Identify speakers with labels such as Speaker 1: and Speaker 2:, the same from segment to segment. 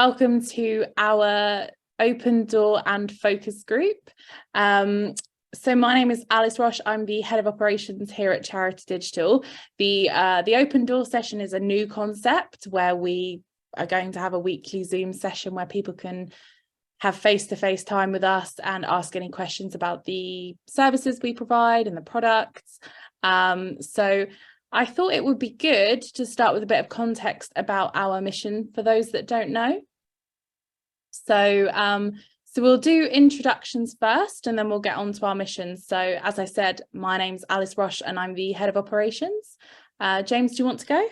Speaker 1: Welcome to our open door and focus group. So my name is Alice Roche. I'm the head of operations here at Charity Digital. The open door session is a new concept where we are going to have a weekly Zoom session where people can have face-to-face time with us and ask any questions about the services we provide and the products. So I thought it would be good to start with a bit of context about our mission for those that don't know. So we'll do introductions first and then we'll get on to our mission. So as I said, my name's Alice Roche and I'm the head of operations. James, do you want to go?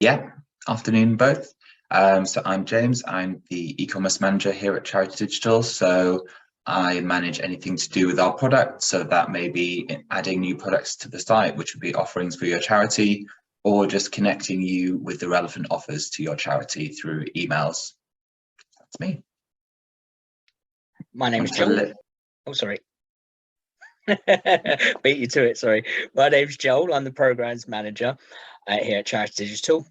Speaker 2: Yeah, afternoon both. So I'm James, I'm the e-commerce manager here at Charity Digital. So I manage anything to do with our product. So that may be adding new products to the site, which would be offerings for your charity, or just connecting you with the relevant offers to your charity through emails. That's me.
Speaker 3: My name is Joel. Oh, sorry. Beat you to it, sorry. My name's Joel. I'm the programs manager here at Charity Digital.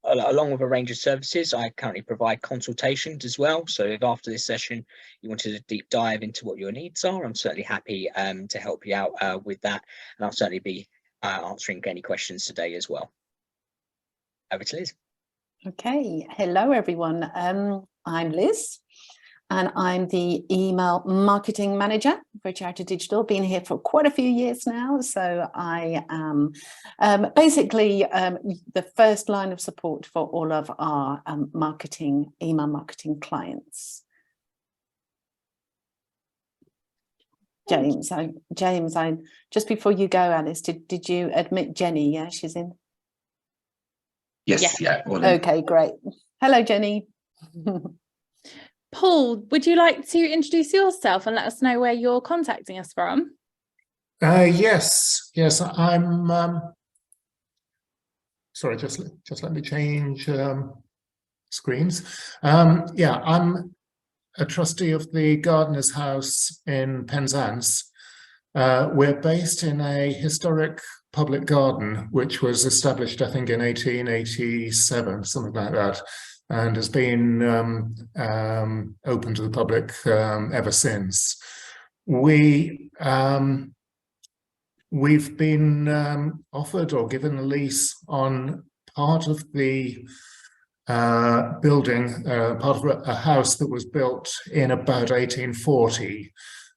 Speaker 3: Along with a range of services, I currently provide consultations as well. So if after this session you wanted a deep dive into what your needs are, I'm certainly happy to help you out with that. And I'll certainly be answering any questions today as well. Over to Liz.
Speaker 4: Okay, hello everyone. I'm Liz. And I'm the email marketing manager for Charity Digital. Been here for quite a few years now. So I am basically the first line of support for all of our email marketing clients. James, just before you go, Alice, did you admit Jenny? Yeah, she's in.
Speaker 2: Yes, yeah.
Speaker 4: Okay, great. Hello, Jenny.
Speaker 1: Paul, would you like to introduce yourself and let us know where you're contacting us from?
Speaker 5: Yes, I'm sorry, just let me change screens. Yeah, I'm a trustee of the Gardener's House in Penzance. We're based in a historic public garden, which was established, I think, in 1887, something like that, and has been open to the public ever since. We've been offered or given a lease on part of the building, part of a house that was built in about 1840.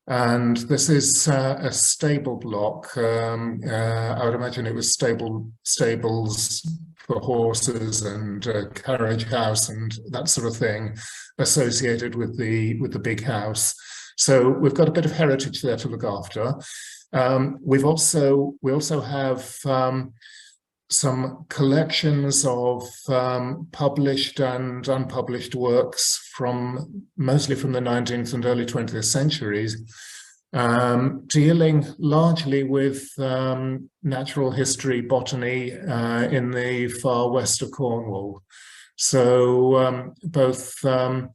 Speaker 5: And this is a stable block. I would imagine it was stables for horses and a carriage house and that sort of thing associated with the big house. So we've got a bit of heritage there to look after. We also have some collections of published and unpublished works mostly from the 19th and early 20th centuries, dealing largely with natural history, botany in the far west of Cornwall. So both from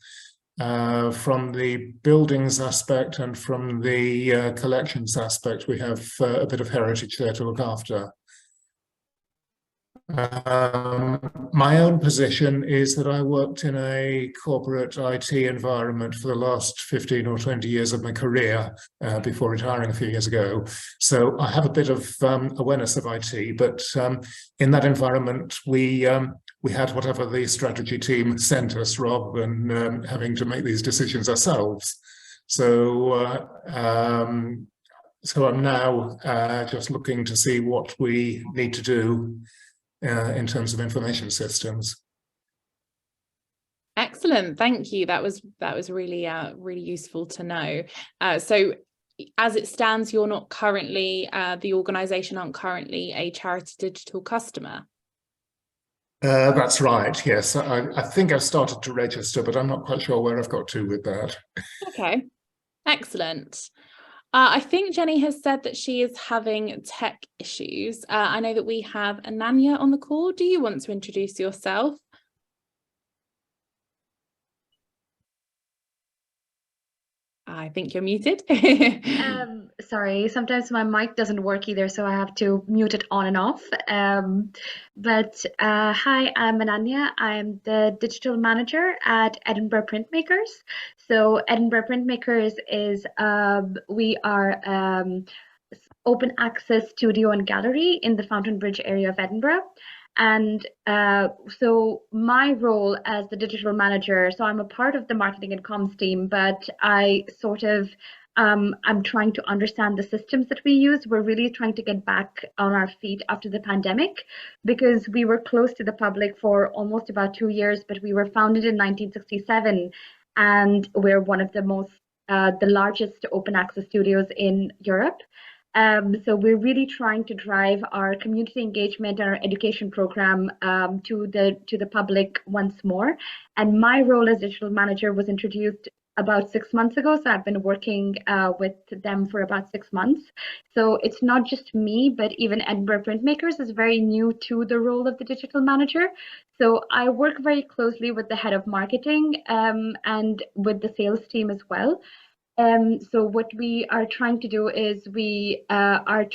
Speaker 5: the buildings aspect and from the collections aspect, we have a bit of heritage there to look after. My own position is that I worked in a corporate IT environment for the last 15 or 20 years of my career before retiring a few years ago. So I have a bit of awareness of IT, but in that environment, we had whatever the strategy team sent us rather than having to make these decisions ourselves. So I'm now just looking to see what we need to do in terms of information systems.
Speaker 1: Excellent, thank you. That was really really useful to know. So as it stands, you're not currently the organisation aren't currently a Charity Digital customer.
Speaker 5: That's right, yes. I think I've started to register, but I'm not quite sure where I've got to with that.
Speaker 1: Okay, excellent. I think Jenny has said that she is having tech issues. I know that we have Ananya on the call. Do you want to introduce yourself? I think you're muted.
Speaker 6: Sorry, sometimes my mic doesn't work either, so I have to mute it on and off. Hi, I'm Ananya. I'm the digital manager at Edinburgh Printmakers. So Edinburgh Printmakers is, we are open access studio and gallery in the Fountain Bridge area of Edinburgh. And so my role as the digital manager, so I'm a part of the marketing and comms team, but I sort of, I'm trying to understand the systems that we use. We're really trying to get back on our feet after the pandemic, because we were closed to the public for almost about 2 years, but we were founded in 1967, and we're one of the the largest open access studios in Europe. So we're really trying to drive our community engagement and our education program to the public once more. And my role as digital manager was introduced about 6 months ago. So I've been working with them for about 6 months. So it's not just me, but even Edinburgh Printmakers is very new to the role of the digital manager. So I work very closely with the head of marketing and with the sales team as well. So what we are trying to do is our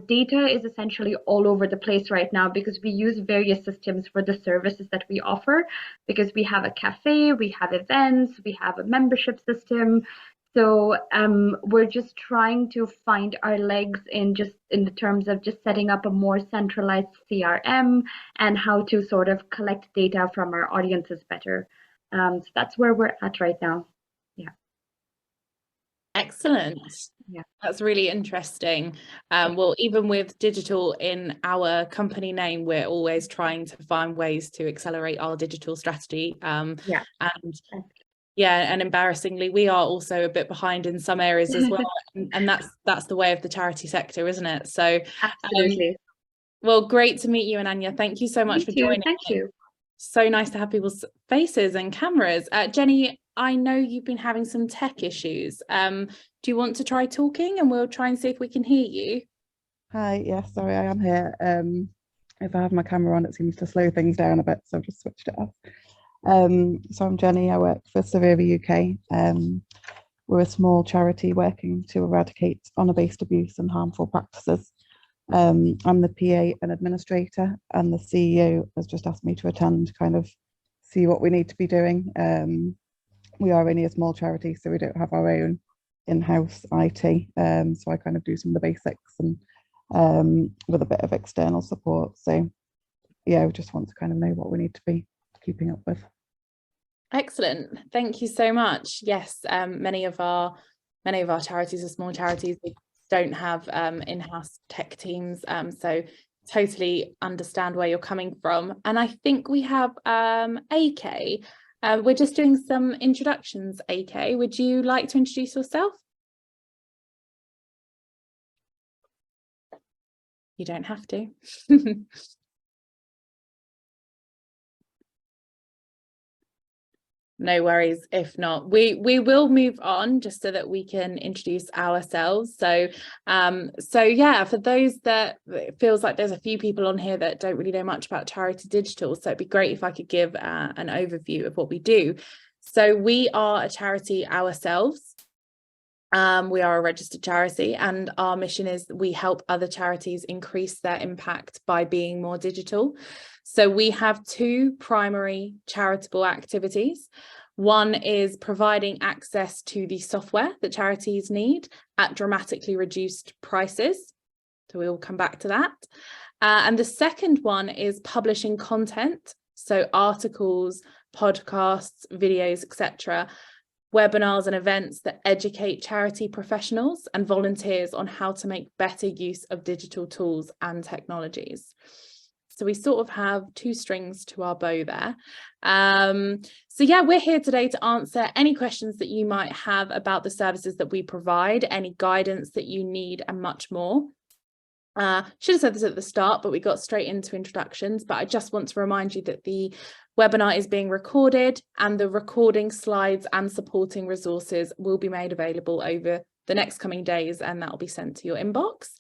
Speaker 6: data is essentially all over the place right now, because we use various systems for the services that we offer, because we have a cafe, we have events, we have a membership system. So we're just trying to find our legs in the terms of just setting up a more centralized CRM and how to sort of collect data from our audiences better. So that's where we're at right now.
Speaker 1: Excellent.
Speaker 6: Yeah,
Speaker 1: that's really interesting. Well, even with digital in our company name, we're always trying to find ways to accelerate our digital strategy. And embarrassingly, we are also a bit behind in some areas as well. and that's the way of the charity sector, isn't it? So
Speaker 6: absolutely.
Speaker 1: Well, great to meet you, Ananya. Thank you so much for joining.
Speaker 6: Thank you.
Speaker 1: So nice to have people's faces and cameras. Jenny, I know you've been having some tech issues. Do you want to try talking, and we'll try and see if we can hear you?
Speaker 7: Hi, yes, sorry, I am here. If I have my camera on, it seems to slow things down a bit, so I've just switched it off. So I'm Jenny, I work for Survivor UK. We're a small charity working to eradicate honour-based abuse and harmful practices. I'm the PA and administrator, and the CEO has just asked me to attend, kind of see what we need to be doing. We are only a small charity, so we don't have our own in-house IT. So I kind of do some of the basics and with a bit of external support. So yeah, we just want to kind of know what we need to be keeping up with.
Speaker 1: Excellent. Thank you so much. Yes, many of our charities are small charities. We don't have in-house tech teams, so totally understand where you're coming from. And I think we have AK. We're just doing some introductions. AK, would you like to introduce yourself? You don't have to. No worries if not. We will move on just so that we can introduce ourselves. So yeah, for those that it feels like there's a few people on here that don't really know much about Charity Digital, so it'd be great if I could give an overview of what we do. So we are a charity ourselves. We are a registered charity, and our mission is we help other charities increase their impact by being more digital. So we have two primary charitable activities. One is providing access to the software that charities need at dramatically reduced prices. So we'll come back to that. And the second one is publishing content. So articles, podcasts, videos, etc., webinars and events that educate charity professionals and volunteers on how to make better use of digital tools and technologies. So we sort of have two strings to our bow there. So yeah, we're here today to answer any questions that you might have about the services that we provide, any guidance that you need, and much more. Should have said this at the start, but we got straight into introductions. But I just want to remind you that the webinar is being recorded, and the recording, slides and supporting resources will be made available over the next coming days, and that will be sent to your inbox.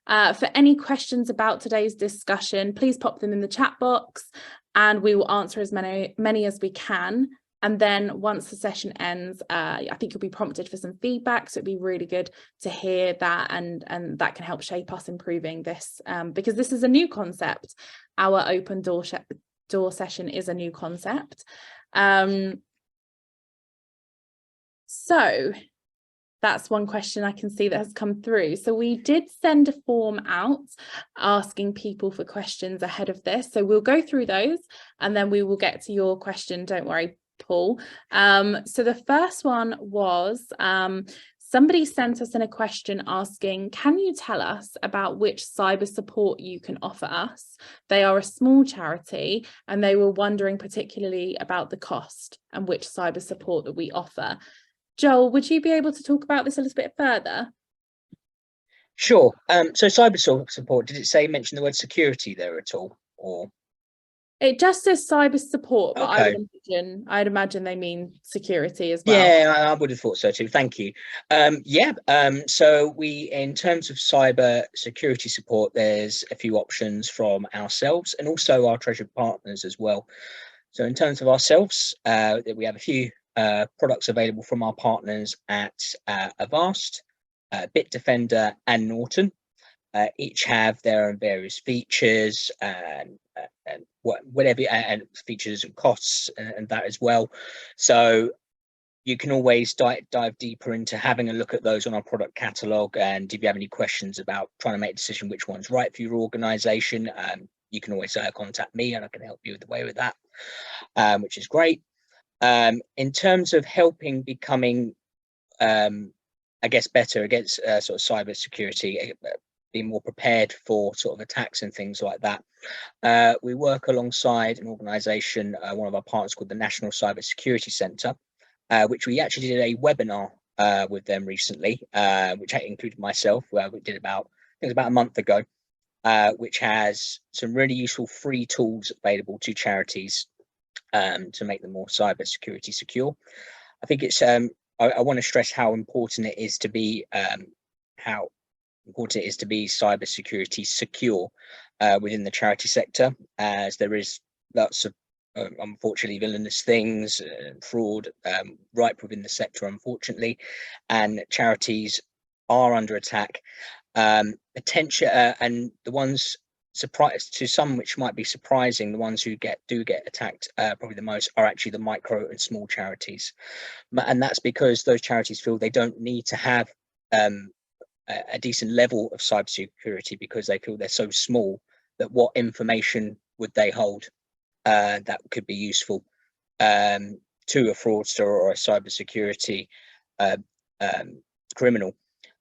Speaker 1: For any questions about today's discussion, please pop them in the chat box and we will answer as many as we can. And then once the session ends, I think you'll be prompted for some feedback. So it'd be really good to hear that, and that can help shape us improving this, because this is a new concept. Our open door session is a new concept. So that's one question I can see that has come through. So we did send a form out asking people for questions ahead of this. So we'll go through those and then we will get to your question. Don't worry, Paul. So the first one was, somebody sent us in a question asking, can you tell us about which cyber support you can offer us? They are a small charity and they were wondering particularly about the cost and which cyber support that we offer. Joel, would you be able to talk about this a little bit further?
Speaker 3: Sure. So cyber support, did it mention the word security there at all? Or
Speaker 1: it just says cyber support, but
Speaker 3: okay.
Speaker 1: I'd imagine they mean security as well.
Speaker 3: Yeah, I would have thought so too. Thank you. So in terms of cyber security support, there's a few options from ourselves and also our treasured partners as well. So in terms of ourselves, we have a few products available from our partners at Avast, Bitdefender and Norton. Each have their own various features and whatever, and features and costs and that as well. So you can always dive deeper into having a look at those on our product catalog. And if you have any questions about trying to make a decision which one's right for your organization, you can always contact me and I can help you with that, which is great. In terms of helping becoming, I guess, better against sort of cyber security, being more prepared for sort of attacks and things like that, we work alongside an organisation, one of our partners called the National Cyber Security Centre, which we actually did a webinar with them recently, which included myself, where we did I think it was about a month ago, which has some really useful free tools available to charities to make them more cyber security secure. I think it's I want to stress how important it is to be cyber security secure within the charity sector, as there is lots of unfortunately villainous things, fraud ripe within the sector, unfortunately, and charities are under attack. Potential and the ones to some which might be surprising, the ones who do get attacked probably the most are actually the micro and small charities, and that's because those charities feel they don't need to have a decent level of cybersecurity because they feel they're so small that what information would they hold that could be useful to a fraudster or a cybersecurity criminal.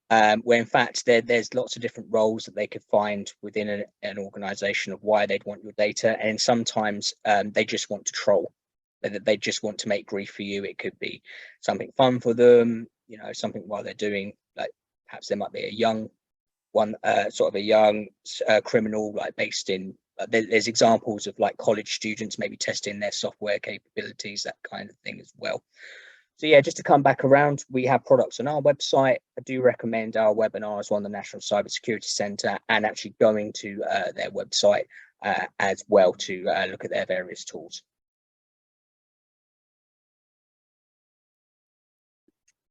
Speaker 3: Where in fact there's lots of different roles that they could find within an organization of why they'd want your data, and sometimes they just want to troll, they just want to make grief for you. It could be something fun for them, something while they're doing, like perhaps there might be a young one, sort of a young criminal, like based in there's examples of like college students maybe testing their software capabilities, that kind of thing as well. So yeah, just to come back around, we have products on our website. I do recommend our webinars on the National Cyber Security Centre and actually going to their website as well to look at their various tools.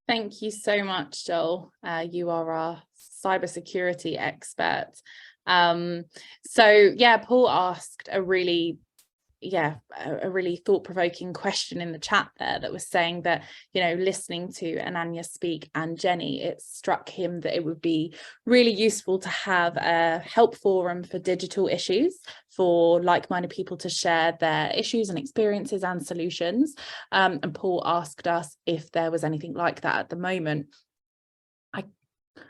Speaker 1: Thank you so much, Joel. You are our cybersecurity expert. So yeah, Paul asked a really thought-provoking question in the chat there that was saying that, listening to Ananya speak and Jenny, it struck him that it would be really useful to have a help forum for digital issues for like-minded people to share their issues and experiences and solutions. And Paul asked us if there was anything like that at the moment.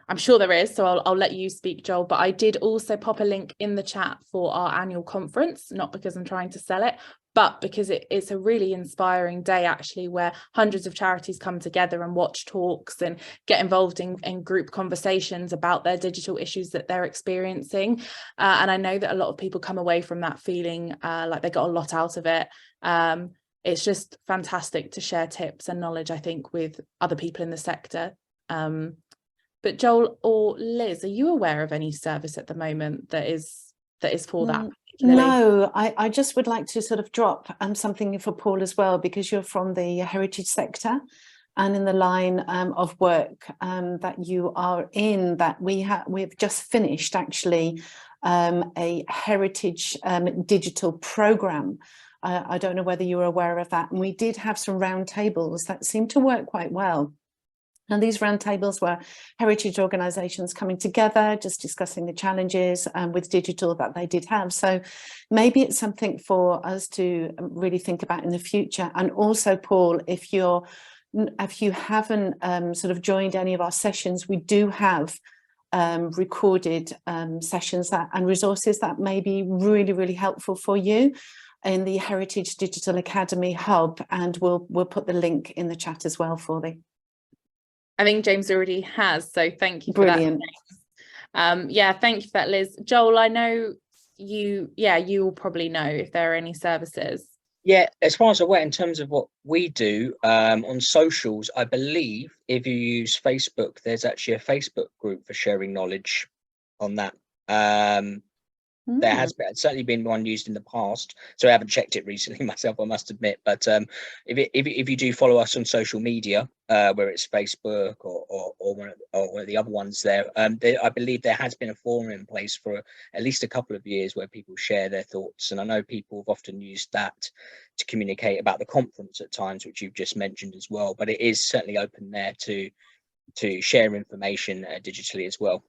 Speaker 1: I'm sure there is, so I'll let you speak, Joel, but I did also pop a link in the chat for our annual conference, not because I'm trying to sell it, but because it's a really inspiring day actually, where hundreds of charities come together and watch talks and get involved in group conversations about their digital issues that they're experiencing. And I know that a lot of people come away from that feeling like they got a lot out of it. It's just fantastic to share tips and knowledge, I think, with other people in the sector. But Joel or Liz, are you aware of any service at the moment that is that is for that particularly?
Speaker 4: No, I just would like to sort of drop something for Paul as well, because you're from the heritage sector, and in the line of work that you are in, that we've just finished actually a heritage digital program. I don't know whether you're aware of that, and we did have some round tables that seemed to work quite well. And these roundtables were heritage organisations coming together, just discussing the challenges with digital that they did have. So maybe it's something for us to really think about in the future. And also, Paul, if you haven't sort of joined any of our sessions, we do have recorded sessions and resources that may be really, really helpful for you in the Heritage Digital Academy Hub. And we'll put the link in the chat as well for you.
Speaker 1: I think James already has, so thank you for
Speaker 4: Brilliant.
Speaker 1: that. Yeah, thank you for that, Liz. Joel, I know you will probably know if there are any services.
Speaker 3: Yeah, as far as I'm aware, in terms of what we do on socials, I believe if you use Facebook, there's actually a Facebook group for sharing knowledge on that. There has certainly been one used in the past, so I haven't checked it recently myself, I must admit. But if you do follow us on social media, where it's Facebook or one of the other ones there, I believe there has been a forum in place for at least a couple of years where people share their thoughts, and I know people have often used that to communicate about the conference at times, which you've just mentioned as well. But it is certainly open there to share information digitally as well.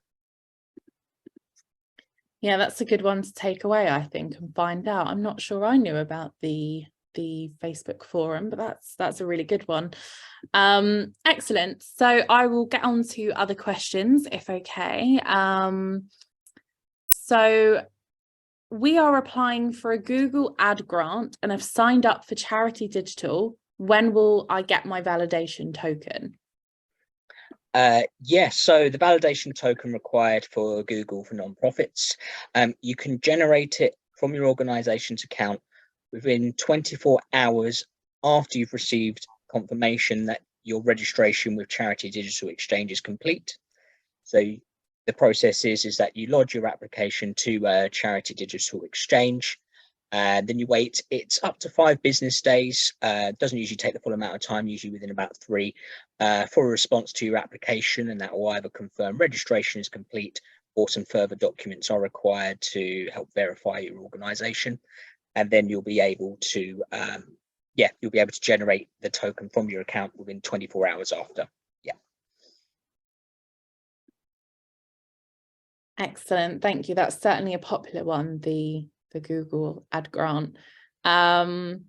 Speaker 1: Yeah, that's a good one to take away, I think, and find out. I'm not sure I knew about the Facebook forum, but that's a really good one. Excellent. So I will get on to other questions, if okay. So we are applying for a Google ad grant and have signed up for Charity Digital. When will I get my validation token?
Speaker 3: Yes, so the validation token required for Google for nonprofits, you can generate it from your organization's account within 24 hours after you've received confirmation that your registration with Charity Digital Exchange is complete. So the process is that you lodge your application to Charity Digital Exchange, and then you wait. It's up to 5 business days. Doesn't usually take the full amount of time, usually within about 3, for a response to your application, and that will either confirm registration is complete or some further documents are required to help verify your organization. And then you'll be able to generate the token from your account within 24 hours after. Yeah.
Speaker 1: Excellent, thank you. That's certainly a popular one, the Google ad grant. So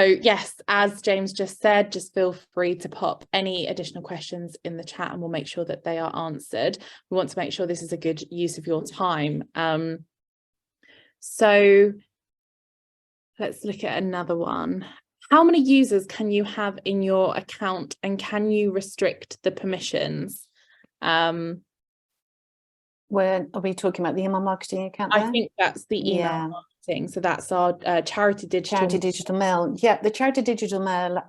Speaker 1: yes, as James just said, just feel free to pop any additional questions in the chat and we'll make sure that they are answered. We want to make sure this is a good use of your time. So let's look at another one. How many users can you have in your account and can you restrict the permissions?
Speaker 4: Where are we talking about? The email marketing account there?
Speaker 1: I think that's the email marketing. So that's our Charity Digital.
Speaker 4: Charity Digital Mail. Yeah, the Charity Digital Mail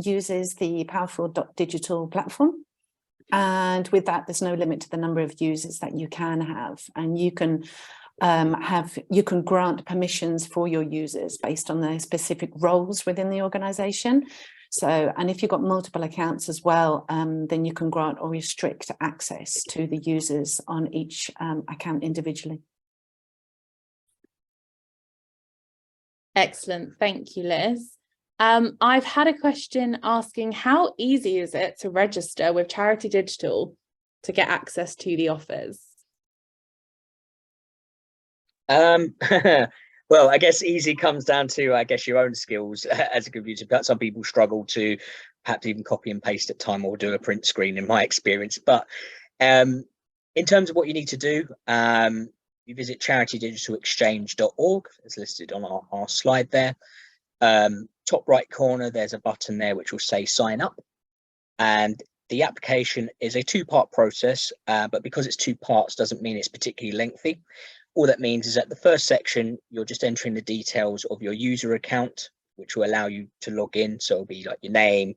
Speaker 4: uses the powerful .digital platform. And with that, there's no limit to the number of users that you can have. And you can grant permissions for your users based on their specific roles within the organization. So, and if you've got multiple accounts as well, then you can grant or restrict access to the users on each account individually.
Speaker 1: Excellent, thank you, Liz. I've had a question asking how easy is it to register with Charity Digital to get access to the offers?
Speaker 3: Well, I guess easy comes down to, I guess, your own skills as a computer. But some people struggle to perhaps even copy and paste at time or do a print screen, in my experience. But in terms of what you need to do, you visit charitydigitalexchange.org, as listed on our slide there. Top right corner, there's a button there which will say sign up. And the application is a 2-part process, but because it's 2 parts doesn't mean it's particularly lengthy. All that means is that the first section, you're just entering the details of your user account, which will allow you to log in. So it'll be like your name,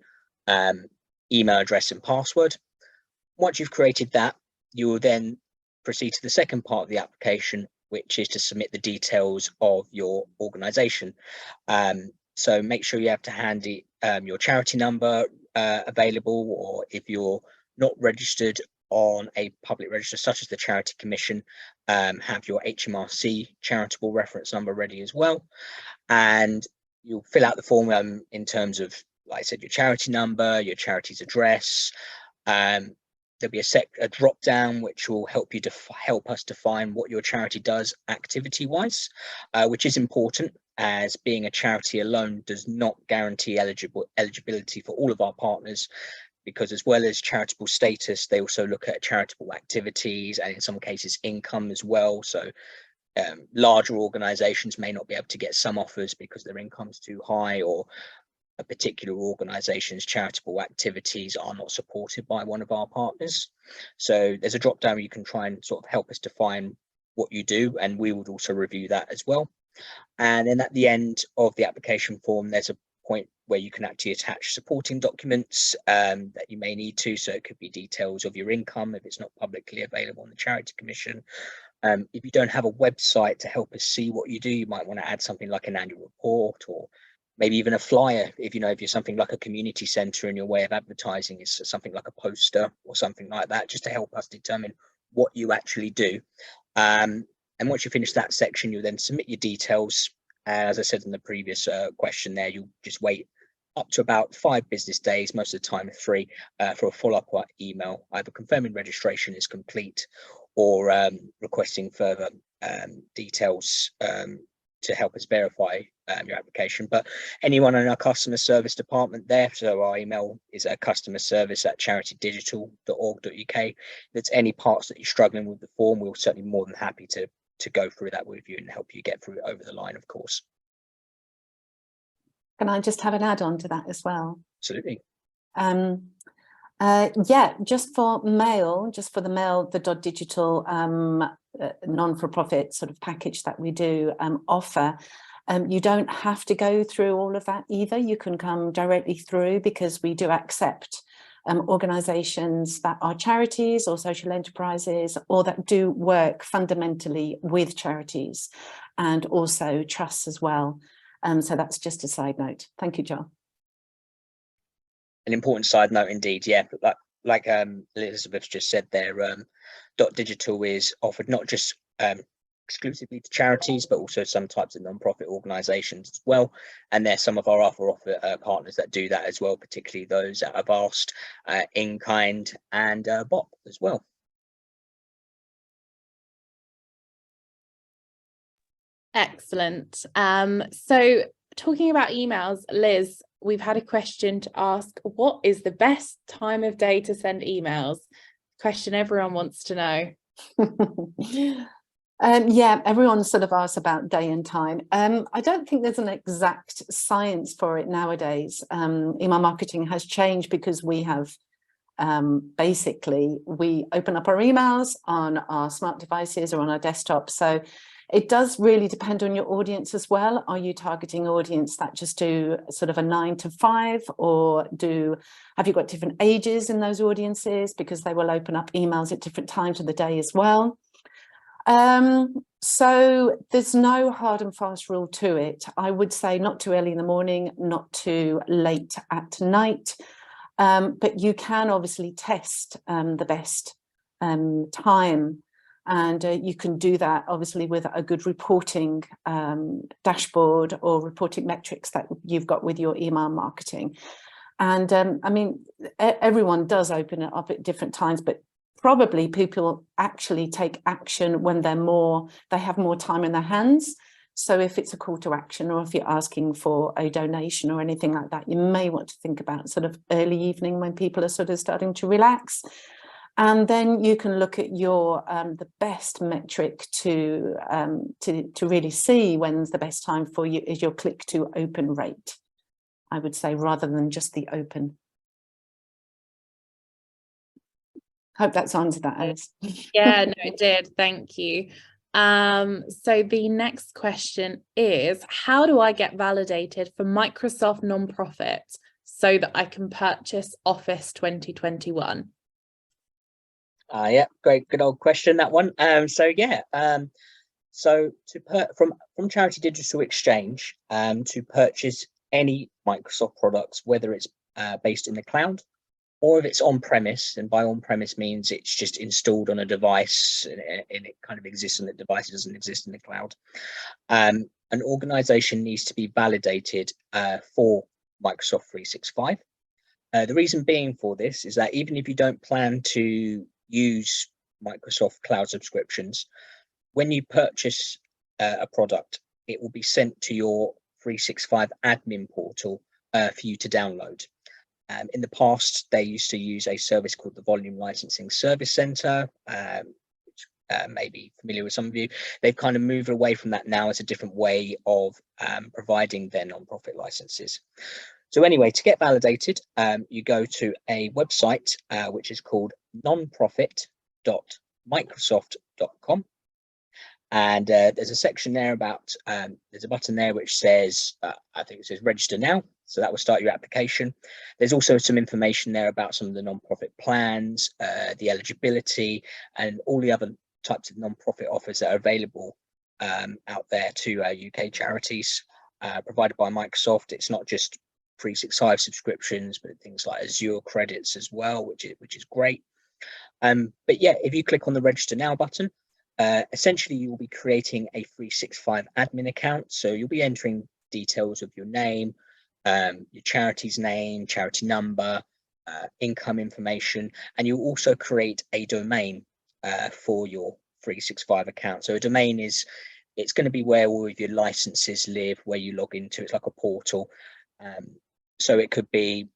Speaker 3: email address and password. Once you've created that, you will then proceed to the second part of the application, which is to submit the details of your organization. So make sure you have to handy your charity number available, or if you're not registered on a public register such as the Charity Commission, have your HMRC charitable reference number ready as well. And you'll fill out the form in terms of, like I said, your charity number, your charity's address. There'll be a drop down which will help you to help us define what your charity does activity wise, which is important, as being a charity alone does not guarantee eligibility for all of our partners, because as well as charitable status, they also look at charitable activities and in some cases income as well. So larger organizations may not be able to get some offers because their income's too high, or a particular organization's charitable activities are not supported by one of our partners. So there's a drop down where you can try and sort of help us define what you do, and we would also review that as well. And then at the end of the application form, there's a point where you can actually attach supporting documents that you may need to. So it could be details of your income if it's not publicly available on the Charity Commission. If you don't have a website to help us see what you do, you might want to add something like an annual report, or maybe even a flyer. If you're something like a community centre and your way of advertising is something like a poster or something like that, just to help us determine what you actually do. And once you finish that section, you'll then submit your details. As I said in the previous question there, you'll just wait up to about 5 business days, most of the time 3, for a follow-up email, either confirming registration is complete or requesting further details to help us verify your application. But anyone in our customer service department there, so our email is customerservice@charitydigital.org.uk. If there's any parts that you're struggling with the form, we're certainly more than happy to go through that with you and help you get through it over the line, of course.
Speaker 4: Can I just have an add-on to that as well?
Speaker 3: Absolutely.
Speaker 4: Yeah, just for the mail, the .digital non-for-profit sort of package that we do offer, you don't have to go through all of that either. You can come directly through, because we do accept organisations that are charities or social enterprises, or that do work fundamentally with charities, and also trusts as well. So that's just a side note. Thank you, Joel.
Speaker 3: An important side note indeed, yeah. Like Elizabeth just said there, .digital is offered not just exclusively to charities, but also some types of non-profit organisations as well. And there's some of our other partners that do that as well, particularly those that have asked in kind and BOP as well.
Speaker 1: Excellent. So talking about emails, Liz, we've had a question to ask: what is the best time of day to send emails? Question everyone wants to know.
Speaker 4: Yeah, everyone sort of asks about day and time. I don't think there's an exact science for it nowadays. Email marketing has changed because we have basically, we open up our emails on our smart devices or on our desktop. So it does really depend on your audience as well. Are you targeting an audience that just do sort of a 9 to 5, or have you got different ages in those audiences, because they will open up emails at different times of the day as well. So there's no hard and fast rule to it. I would say not too early in the morning, not too late at night, but you can obviously test the best time. And you can do that obviously with a good reporting dashboard or reporting metrics that you've got with your email marketing. And I mean, everyone does open it up at different times, but probably people actually take action when they have more time in their hands. So if it's a call to action, or if you're asking for a donation or anything like that, you may want to think about sort of early evening when people are sort of starting to relax. And then you can look at your the best metric to really see when's the best time for you is your click to open rate, I would say, rather than just the open. Hope that's answered that, Alice.
Speaker 1: Yeah, no, it did. Thank you. So the next question is: how do I get validated for Microsoft nonprofit so that I can purchase Office 2021?
Speaker 3: Yeah, great, good old question, that one. So So from Charity Digital Exchange, to purchase any Microsoft products, whether it's based in the cloud or if it's on premise, and by on premise means it's just installed on a device and it kind of exists on the device, it doesn't exist in the cloud. An organization needs to be validated for Microsoft 365. The reason being for this is that even if you don't plan to use Microsoft cloud subscriptions, when you purchase a product, it will be sent to your 365 admin portal for you to download. In the past, they used to use a service called the Volume Licensing Service Center, which may be familiar with some of you. They've kind of moved away from that now as a different way of providing their nonprofit licenses. So anyway, to get validated, you go to a website which is called nonprofit.microsoft.com. And there's a section there about, there's a button there which says, I think it says register now. So that will start your application. There's also some information there about some of the nonprofit plans, the eligibility, and all the other types of nonprofit offers that are available out there to UK charities provided by Microsoft. It's not just 365 subscriptions, but things like Azure credits as well, which is great. But yeah, if you click on the register now button, essentially you will be creating a 365 admin account. So you'll be entering details of your name, your charity's name, charity number, income information, and you'll also create a domain for your 365 account. So a domain it's going to be where all of your licenses live, where you log into. It's like a portal. So it could be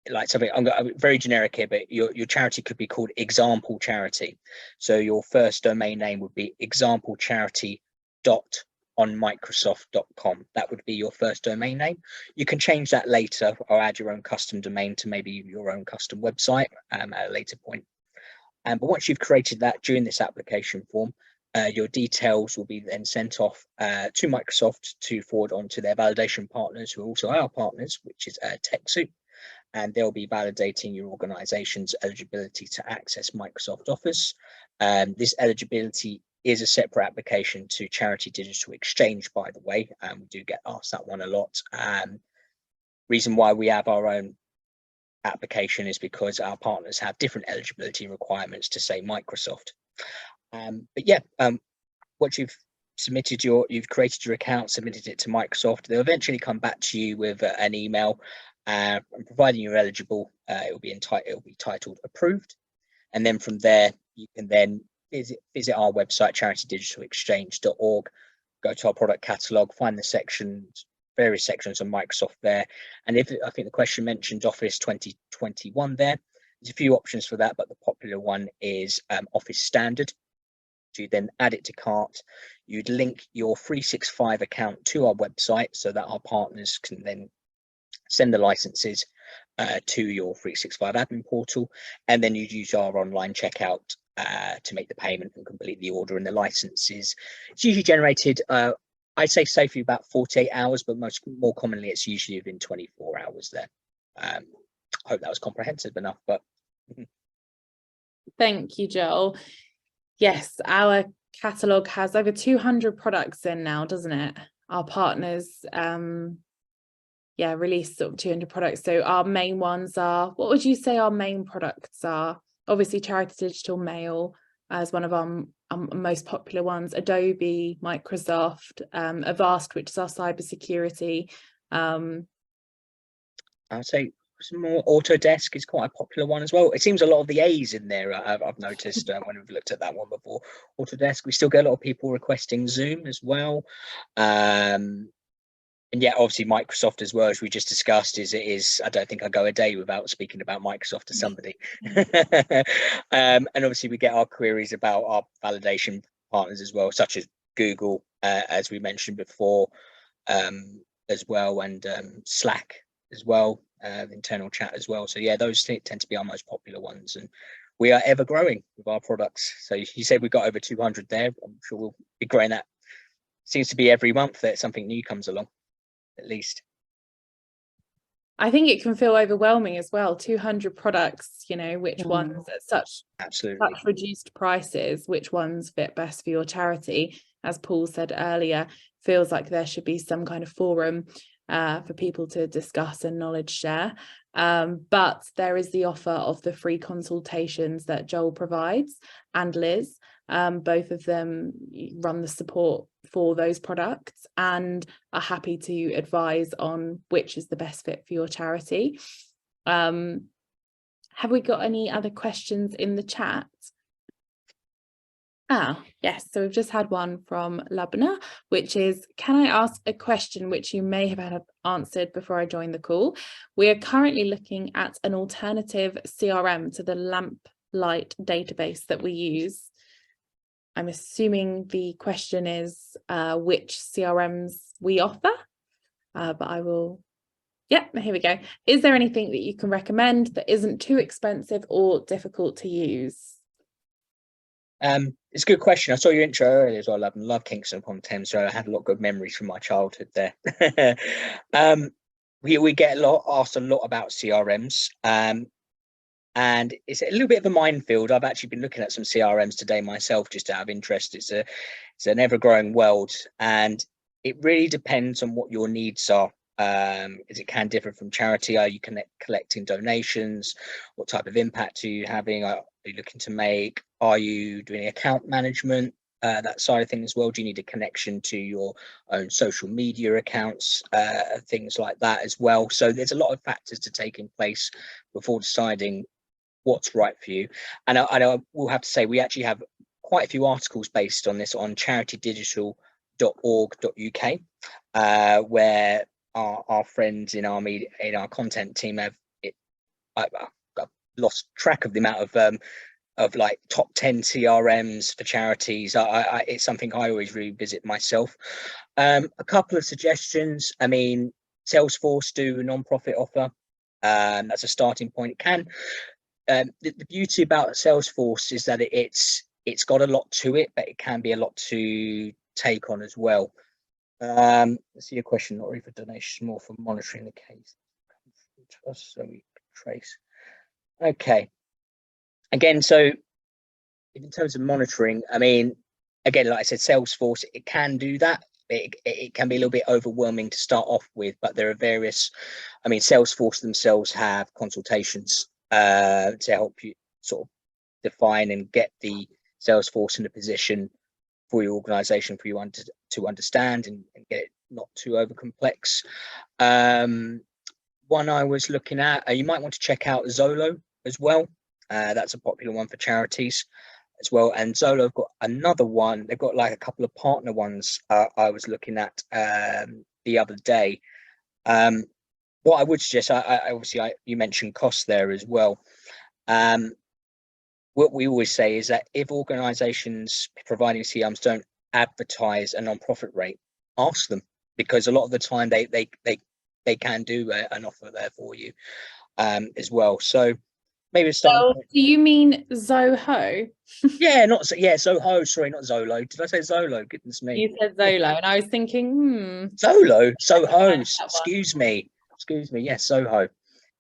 Speaker 3: like something, I'm very generic here, but your charity could be called Example Charity. So your first domain name would be examplecharity.onmicrosoft.com. That would be your first domain name. You can change that later or add your own custom domain to maybe your own custom website at a later point. But once you've created that during this application form, your details will be then sent off to Microsoft to forward on to their validation partners, who are also our partners, which is TechSoup. And they'll be validating your organization's eligibility to access Microsoft Office. This eligibility is a separate application to Charity Digital Exchange, by the way. We do get asked that one a lot. Reason why we have our own application is because our partners have different eligibility requirements to, say, Microsoft. But yeah, once you've you've created your account, submitted it to Microsoft, they'll eventually come back to you with an email. And providing you're eligible, it will be titled approved, and then from there you can then visit our website, charitydigitalexchange.org, go to our product catalog, find the various sections of Microsoft there, and I think the question mentioned Office 2021 there. There's a few options for that, but the popular one is Office Standard. So you then add it to cart. You'd link your 365 account to our website so that our partners can then send the licenses to your 365 admin portal, and then you'd use our online checkout to make the payment and complete the order. And the licenses, it's usually generated, I'd say safely about 48 hours, but more commonly it's usually within 24 hours there. I hope that was comprehensive enough, but
Speaker 1: thank you, Joel. Yes, our catalogue has over 200 products in now, doesn't it? Our partners released sort of 200 products. So our main ones are, what would you say our main products are? Obviously Charity Digital Mail as one of our most popular ones, Adobe, Microsoft, Avast, which is our cybersecurity.
Speaker 3: I'd say some more. Autodesk is quite a popular one as well. It seems a lot of the A's in there, I've noticed when we've looked at that one before. Autodesk, we still get a lot of people requesting Zoom as well. And yeah, obviously Microsoft as well, as we just discussed, I don't think I go a day without speaking about Microsoft to somebody. And obviously we get our queries about our validation partners as well, such as Google, as we mentioned before, as well, and Slack as well, internal chat as well. So yeah, those tend to be our most popular ones, and we are ever growing with our products. So you said we've got over 200 there. I'm sure we'll be growing that. Seems to be every month that something new comes along, at least.
Speaker 1: I think it can feel overwhelming as well. 200 products, which ones at such reduced prices, which ones fit best for your charity. as Paul said earlier, feels like there should be some kind of forum for people to discuss and knowledge share. But there is the offer of the free consultations that Joel provides, and Liz. Both of them run the support for those products and are happy to advise on which is the best fit for your charity. Have we got any other questions in the chat? Yes, so we've just had one from Labna, which is, can I ask a question which you may have had answered before I joined the call? We are currently looking at an alternative CRM to the Lamplight database that we use. I'm assuming the question is which CRMs we offer, but I will, yeah, here we go. Is there anything that you can recommend that isn't too expensive or difficult to use?
Speaker 3: It's a good question. I saw your intro earlier as well. I love Kingston upon Thames, so I had a lot of good memories from my childhood there. We get asked a lot about CRMs, and it's a little bit of a minefield. I've actually been looking at some CRMs today myself, just out of interest. It's an ever-growing world, and it really depends on what your needs are. As it can differ from charity. Are you collecting donations? What type of impact are you having? Are you looking to make? Are you doing account management? That side of things as well. Do you need a connection to your own social media accounts? Things like that as well. So there's a lot of factors to take in place before deciding what's right for you. And I will have to say, we actually have quite a few articles based on this on charitydigital.org.uk, where our friends in our media, in our content team have I've lost track of the amount of like top 10 CRMs for charities. It's something I always revisit myself. A couple of suggestions. I mean, Salesforce do a non-profit offer. That's a starting point. It can. The beauty about Salesforce is that it's got a lot to it, but it can be a lot to take on as well. Let's see a question, not really for donation, more for monitoring the case. So we trace. Okay. Again, so in terms of monitoring, I mean, again, like I said, Salesforce, it can do that. It can be a little bit overwhelming to start off with, but there are various, I mean, Salesforce themselves have consultations to help you sort of define and get the Salesforce in a position for your organization, for you to understand and get it not too over complex. One I was looking at, you might want to check out Zolo as well. That's a popular one for charities as well. And Zolo have got another one. They've got like a couple of partner ones I was looking at the other day. What I would suggest, obviously you mentioned costs there as well. What we always say is that if organizations providing CRMs don't advertise a non-profit rate, ask them, because a lot of the time they can do an offer there for you as well. So maybe
Speaker 1: do you mean Zoho?
Speaker 3: Yeah, Zoho. Sorry, not Zolo. Did I say Zolo? Goodness me.
Speaker 1: You said Zolo, and I was thinking,
Speaker 3: Zolo, Soho. Excuse me. Yes, Soho.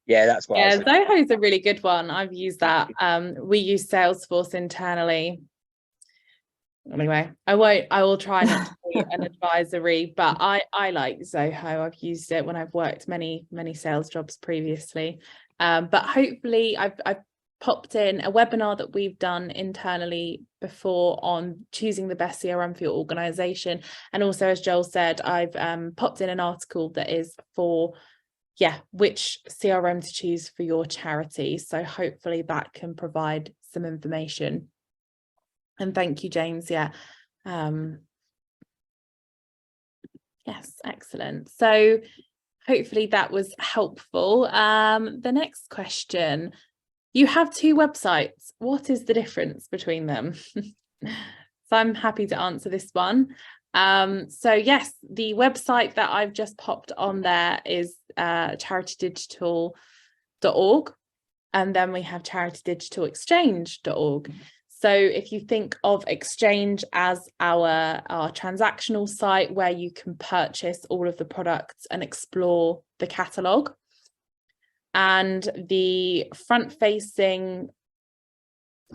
Speaker 3: Yeah, that's what.
Speaker 1: Yeah, Zoho is a really good one. I've used that. We use Salesforce internally. Anyway, I will try not to be an advisory, but I like Zoho. I've used it when I've worked many sales jobs previously. But hopefully I've popped in a webinar that we've done internally before on choosing the best CRM for your organization. And also, as Joel said, I've popped in an article that is for which CRM to choose for your charity. So hopefully that can provide some information. And thank you, James. Yes, excellent. So hopefully that was helpful. The next question, you have two websites. What is the difference between them? So I'm happy to answer this one. So yes, the website that I've just popped on there is charitydigital.org, and then we have charitydigitalexchange.org. So if you think of Exchange as our transactional site where you can purchase all of the products and explore the catalogue, and the front-facing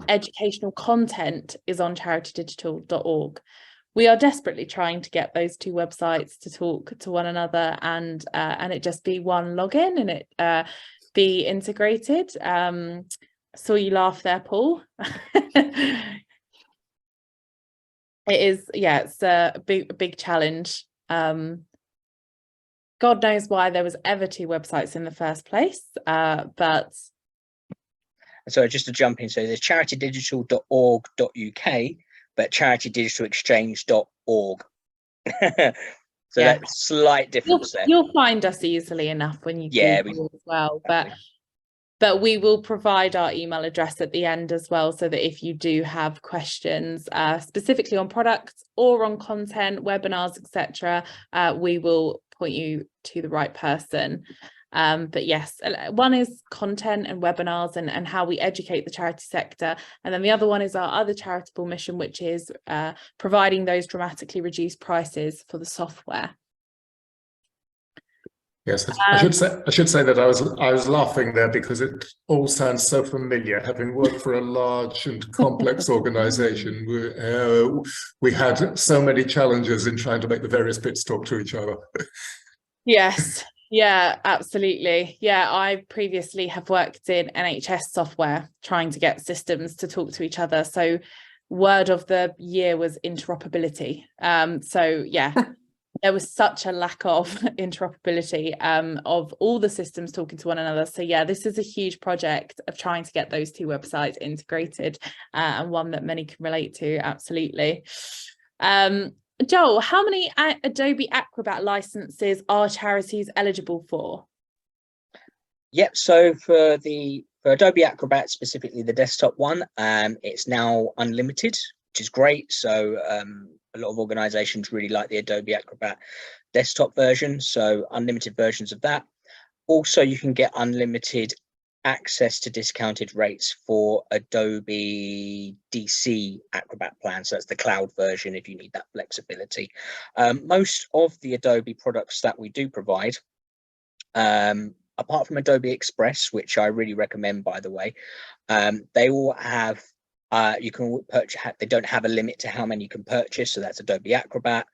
Speaker 1: educational content is on charitydigital.org, we are desperately trying to get those two websites to talk to one another, and it just be one login, and it be integrated. Saw you laugh there, Paul. It is, yeah, it's a big challenge. God knows why there was ever two websites in the first place, but
Speaker 3: so just to jump in, so there's charitydigital.org.uk, but charitydigitalexchange.org. So
Speaker 1: yeah,
Speaker 3: that's slight difference there.
Speaker 1: You'll find us easily enough when you Google as well, but we will provide our email address at the end as well, so that if you do have questions specifically on products or on content, webinars, etc., we will point you to the right person. But yes, one is content and webinars and how we educate the charity sector, and then the other one is our other charitable mission, which is providing those dramatically reduced prices for the software.
Speaker 5: Yes, I should say that I was laughing there because it all sounds so familiar. Having worked for a large and complex organisation, we had so many challenges in trying to make the various bits talk to each other.
Speaker 1: Yes, yeah, absolutely. Yeah, I previously have worked in NHS software trying to get systems to talk to each other. So word of the year was interoperability. So yeah. There was such a lack of interoperability of all the systems talking to one another. So yeah, this is a huge project of trying to get those two websites integrated, and one that many can relate to, absolutely. Joel, how many Adobe Acrobat licenses are charities eligible for?
Speaker 3: Yep, so for Adobe Acrobat, specifically the desktop one, it's now unlimited, which is great. So a lot of organizations really like the Adobe Acrobat desktop version, so unlimited versions of that. Also, you can get unlimited access to discounted rates for Adobe DC Acrobat plan. So that's the cloud version if you need that flexibility. Most of the Adobe products that we do provide, apart from Adobe Express, which I really recommend, by the way, they all have you can purchase. They don't have a limit to how many you can purchase. So that's Adobe Acrobat,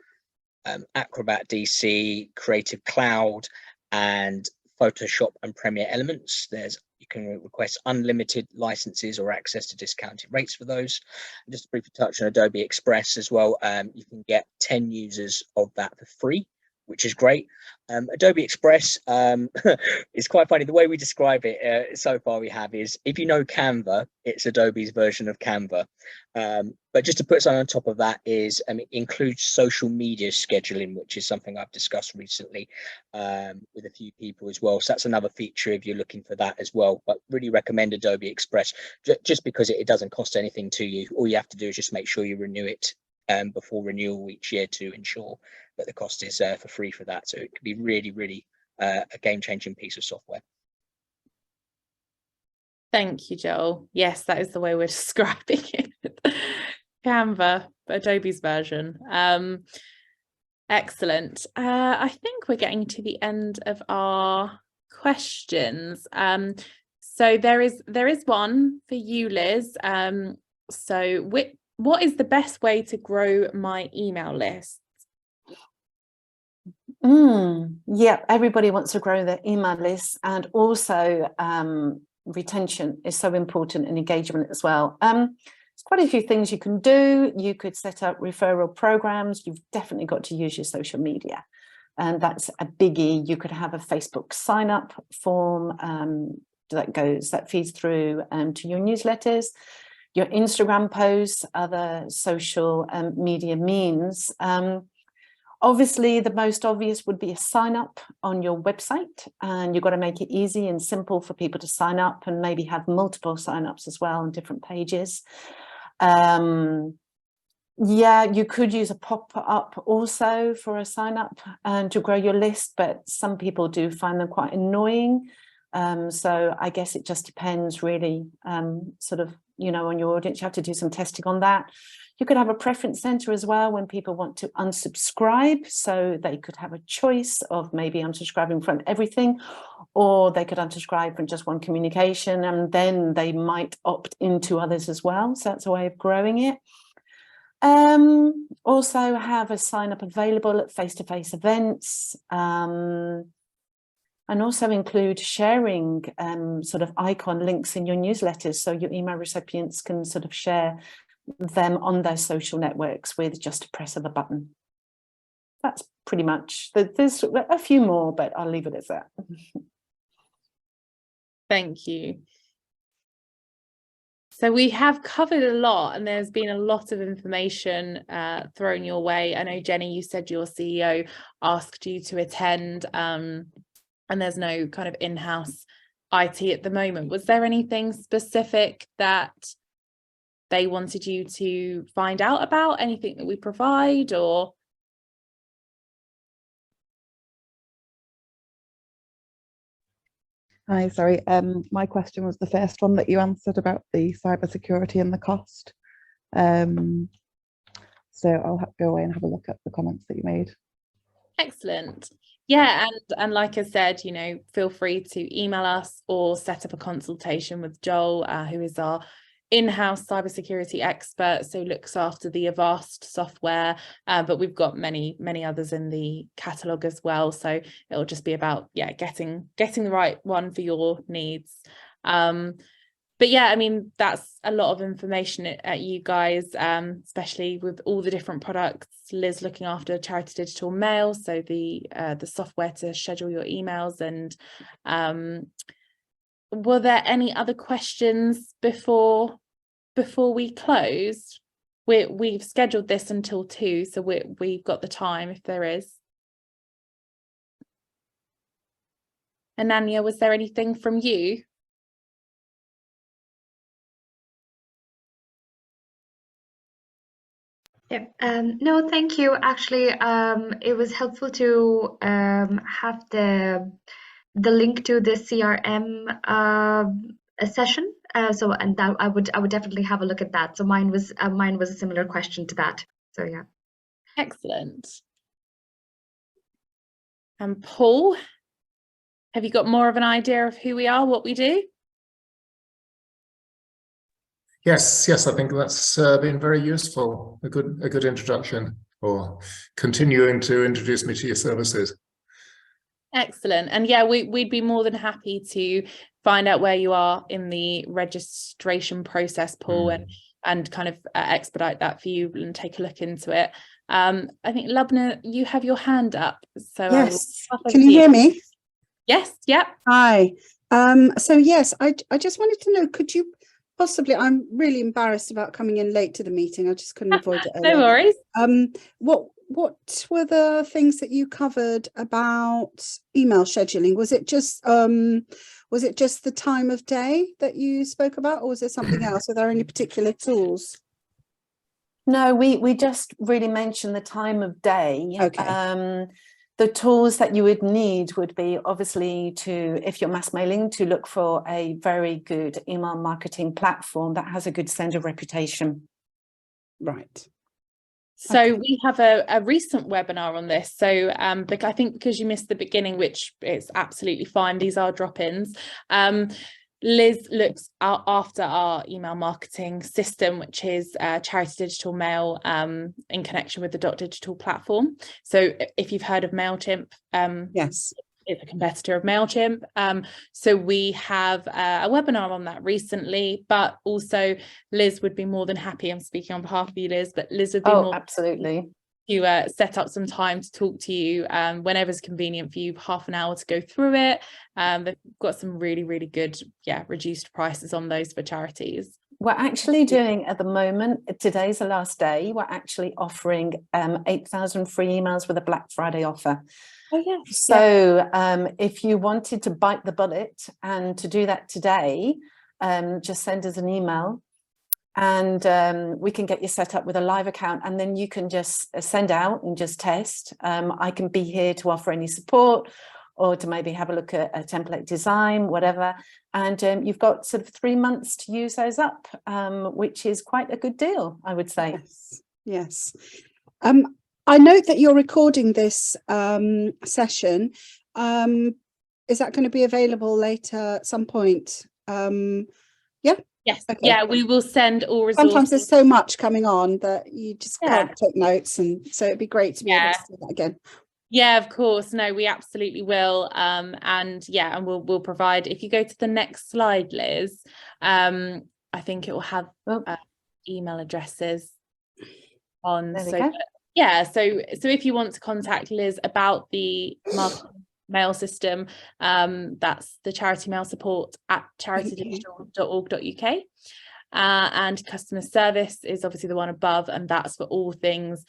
Speaker 3: Acrobat DC, Creative Cloud, and Photoshop and Premiere Elements. You can request unlimited licenses or access to discounted rates for those. And just to briefly touch on Adobe Express as well, you can get 10 users of that for free, which is great. Adobe Express is quite funny. The way we describe it so far we have is, if you know Canva, it's Adobe's version of Canva. But just to put something on top of that is it includes social media scheduling, which is something I've discussed recently with a few people as well. So that's another feature if you're looking for that as well. But really recommend Adobe Express just because it doesn't cost anything to you. All you have to do is just make sure you renew it before renewal each year to ensure that the cost is for free for that. So it can be really, really a game-changing piece of software.
Speaker 1: Thank you, Joel. Yes, that is the way we're describing it. Canva, Adobe's version. Excellent. I think we're getting to the end of our questions. So there is one for you, Liz. So what is the best way to grow my email list?
Speaker 4: Yeah, everybody wants to grow their email list, and also retention is so important, and engagement as well. There's quite a few things you can do. You could set up referral programs. You've definitely got to use your social media, and that's a biggie. You could have a Facebook sign up form that feeds through to your newsletters, your Instagram posts, other social media means. Obviously, the most obvious would be a sign up on your website, and you've got to make it easy and simple for people to sign up, and maybe have multiple sign-ups as well on different pages. Yeah, you could use a pop-up also for a sign-up and to grow your list, but some people do find them quite annoying. So I guess it just depends really, sort of, on your audience. You have to do some testing on that. You could have a preference center as well when people want to unsubscribe, so they could have a choice of maybe unsubscribing from everything, or they could unsubscribe from just one communication, and then they might opt into others as well. So that's a way of growing it. Also have a sign up available at face-to-face events, and also include sharing sort of icon links in your newsletters, so your email recipients can sort of share them on their social networks with just a press of a button. That's pretty much, there's a few more, but I'll leave it as that.
Speaker 1: Thank you. So we have covered a lot, and there's been a lot of information thrown your way. I know, Jenny, you said your CEO asked you to attend, and there's no kind of in-house IT at the moment. Was there anything specific that they wanted you to find out about? Anything that we provide, or?
Speaker 7: Hi, sorry. My question was the first one that you answered about the cybersecurity and the cost. So I'll go away and have a look at the comments that you made. Excellent.
Speaker 1: Yeah, and like I said, you know, feel free to email us or set up a consultation with Joel, who is our in-house cybersecurity expert, so looks after the Avast software, but we've got many others in the catalogue as well, so it'll just be about getting the right one for your needs. But yeah, I mean, that's a lot of information at you guys, especially with all the different products. Liz looking after Charity Digital Mail, so the software to schedule your emails. And were there any other questions before we close? We've scheduled this until 2, so we've got the time if there is. Ananya, was there anything from you?
Speaker 6: Yeah, no, thank you. Actually, it was helpful to have the link to the CRM session. So, and that I would definitely have a look at that. So mine was a similar question to that. So yeah.
Speaker 1: Excellent. And Paul, have you got more of an idea of who we are, what we do?
Speaker 5: Yes, I think that's been very useful. A good introduction, or continuing to introduce me to your services.
Speaker 1: Excellent. And yeah, we'd be more than happy to find out where you are in the registration process, Paul, and kind of expedite that for you and take a look into it. I think Lubna, you have your hand up. So
Speaker 8: yes, can you hear me?
Speaker 1: Yes, yep.
Speaker 8: Hi. So yes, I just wanted to know, could you possibly, I'm really embarrassed about coming in late to the meeting. I just couldn't avoid it earlier.
Speaker 1: No worries.
Speaker 8: What were the things that you covered about email scheduling? Was it just the time of day that you spoke about, or was there something else? Are there any particular tools?
Speaker 4: No, we just really mentioned the time of day.
Speaker 8: Okay.
Speaker 4: The tools that you would need would be obviously if you're mass mailing, to look for a very good email marketing platform that has a good sender reputation.
Speaker 8: Right.
Speaker 1: So
Speaker 8: okay.
Speaker 1: We have a recent webinar on this. So I think because you missed the beginning, which is absolutely fine, these are drop-ins. Liz looks after our email marketing system, which is Charity Digital Mail, in connection with the .digital platform. So if you've heard of MailChimp,
Speaker 8: yes,
Speaker 1: it's a competitor of MailChimp. So we have a webinar on that recently, but also Liz would be more than happy, I'm speaking on behalf of you, Liz, but Liz would be more
Speaker 4: absolutely
Speaker 1: to set up some time to talk to you whenever's convenient for you, half an hour to go through it. They've got some really good reduced prices on those for charities.
Speaker 4: We're actually doing at the moment, today's the last day, we're actually offering 8,000 free emails with a Black Friday offer.
Speaker 1: Oh yes.
Speaker 4: So if you wanted to bite the bullet and to do that today, just send us an email and we can get you set up with a live account, and then you can just send out and just test. I can be here to offer any support or to maybe have a look at a template design, whatever. And you've got sort of 3 months to use those up, which is quite a good deal, I would say.
Speaker 8: Yes. I note that you're recording this session. Is that going to be available later at some point? Yeah.
Speaker 1: Yes,
Speaker 8: Okay.
Speaker 1: yeah, we will send all resources.
Speaker 8: Sometimes there's so much coming on that you just
Speaker 1: Yeah.
Speaker 8: can't take notes, and so it'd be great to be able to see that again.
Speaker 1: Yeah, of course. No, we absolutely will. And we'll provide, if you go to the next slide, Liz, I think it will have email addresses on.
Speaker 4: There we
Speaker 1: So
Speaker 4: go.
Speaker 1: yeah, so if you want to contact Liz about the marketing mail system, that's the charity mail support at charitydigital.org.uk. And customer service is obviously the one above, and that's for all things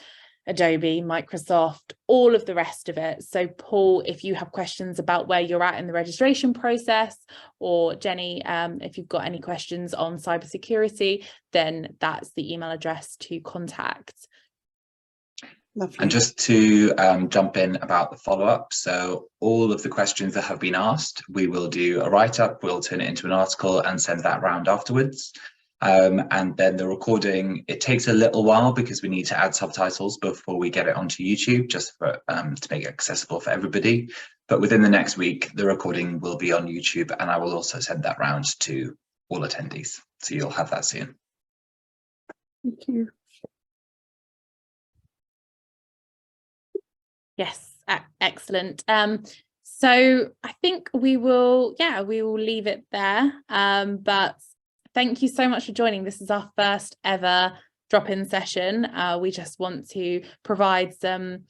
Speaker 1: Adobe, Microsoft, all of the rest of it. So Paul, if you have questions about where you're at in the registration process, or Jenny, if you've got any questions on cybersecurity, then that's the email address to contact.
Speaker 8: Lovely.
Speaker 2: And just to jump in about the follow-up, so all of the questions that have been asked, we will do a write-up, we'll turn it into an article and send that round afterwards. And then the recording, it takes a little while because we need to add subtitles before we get it onto YouTube, just for to make it accessible for everybody. But within the next week, the recording will be on YouTube, and I will also send that round to all attendees. So you'll have that soon.
Speaker 8: Thank you.
Speaker 1: Yes, excellent. So I think we will leave it there. But thank you so much for joining. This is our first ever drop-in session. We just want to provide some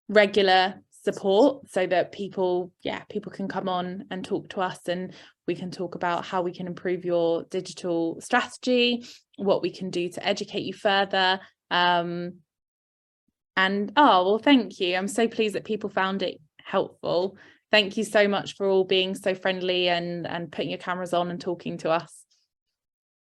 Speaker 1: regular support so that people can come on and talk to us, and we can talk about how we can improve your digital strategy, what we can do to educate you further. And thank you. I'm so pleased that people found it helpful. Thank you so much for all being so friendly and putting your cameras on and talking to us.